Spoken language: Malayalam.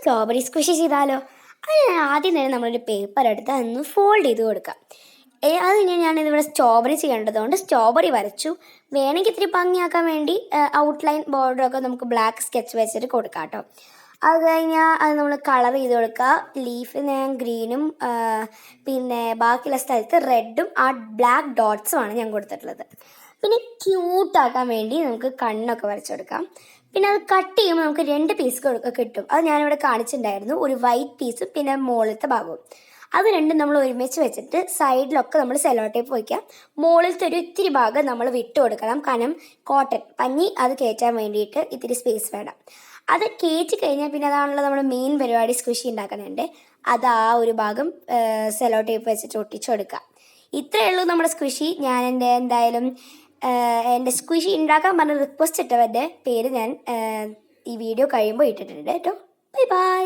സ്ട്രോബെറി സ്ക്വിഷ് ചെയ്താലോ? അതിന് ആദ്യം തന്നെ നമ്മളൊരു പേപ്പർ എടുത്ത് അതൊന്ന് ഫോൾഡ് ചെയ്ത് കൊടുക്കാം. അത് ഞാനിതിവിടെ സ്ട്രോബെറി ചെയ്യേണ്ടതുകൊണ്ട് സ്ട്രോബെറി വരച്ചു. വേണമെങ്കിൽ ഇത്തിരി ഭംഗിയാക്കാൻ വേണ്ടി ഔട്ട്ലൈൻ ബോർഡറൊക്കെ നമുക്ക് ബ്ലാക്ക് സ്കെച്ച് വെച്ചിട്ട് കൊടുക്കാം കേട്ടോ. അത് കഴിഞ്ഞാൽ അത് നമ്മൾ കളർ ചെയ്ത് കൊടുക്കുക. ലീഫിന് ഞാൻ ഗ്രീനും പിന്നെ ബാക്കിയുള്ള സ്ഥലത്ത് റെഡും ആ ബ്ലാക്ക് ഡോട്ട്സുമാണ് ഞാൻ കൊടുത്തിട്ടുള്ളത്. പിന്നെ ക്യൂട്ടാക്കാൻ വേണ്ടി നമുക്ക് കണ്ണൊക്കെ വരച്ചു കൊടുക്കാം. പിന്നെ അത് കട്ട് ചെയ്യുമ്പോൾ നമുക്ക് 2 പീസ് കിട്ടും. അത് ഞാനിവിടെ കാണിച്ചിട്ടുണ്ടായിരുന്നു. ഒരു വൈറ്റ് പീസും പിന്നെ മുകളിലത്തെ ഭാഗവും. അത് രണ്ടും നമ്മൾ ഒരുമിച്ച് വെച്ചിട്ട് സൈഡിലൊക്കെ നമ്മൾ സെല്ലോ ടേപ്പ് വയ്ക്കാം. മുകളിലത്തെ ഒരു ഇത്തിരി ഭാഗം നമ്മൾ വിട്ട് കൊടുക്കണം. കാരണം കോട്ടൺ പഞ്ഞി അത് കയറ്റാൻ വേണ്ടിയിട്ട് ഇത്തിരി സ്പേസ് വേണം. അത് കയറ്റി കഴിഞ്ഞാൽ പിന്നെ അതാണല്ലോ നമ്മുടെ മെയിൻ പരിപാടി, സ്ക്വിഷി ഉണ്ടാക്കാനുണ്ട്. അത് ആ ഒരു ഭാഗം സെല്ലോ ടേപ്പ് വെച്ചിട്ട് ഒട്ടിച്ചു കൊടുക്കുക. ഇത്രയേ ഉള്ളൂ നമ്മുടെ സ്ക്വിഷി. ഞാൻ എന്തായാലും എൻ്റെ സ്ക്വിഷി ഉണ്ടാക്കാൻ പറഞ്ഞ റിക്വസ്റ്റ് ഇട്ടവരുടെ പേര് ഞാൻ ഈ വീഡിയോ കഴിയുമ്പോൾ ഇട്ടിട്ടുണ്ട് കേട്ടോ. Bye bye.